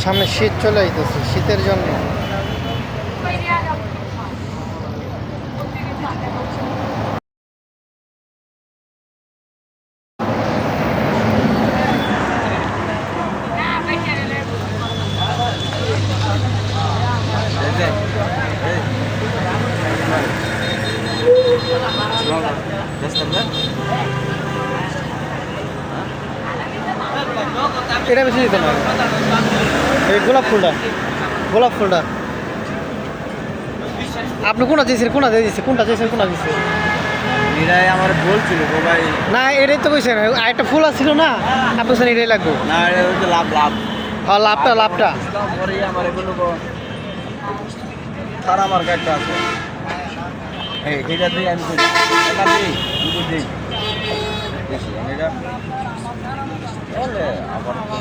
সামনে শীত চলে আইতেছে, শীতের জন্য এটা বেশি দিতে না। এই গোলাপ ফুলটা, গোলাপ ফুলটা আপনি কোনটা দিয়েছেন, কোনটা দিয়ে দিচ্ছে, কোনটা দিয়েছেন, কোনটা দিচ্ছে? এরাই আমার বলছিল ভাই। না এটাই তো কইছেন, আরেকটা ফুল আসছিল না, আপনি বলছেন এটাই লাগবে। না এটা হচ্ছে লাভ লাভ। হ্যাঁ লাভটা, লাভটা পরে আমার এগুলো সারা আমার একটা আছে। এই এটা দিয়ে আমি এটা দিই, দুটো দিই। এটা বলে আবার আমার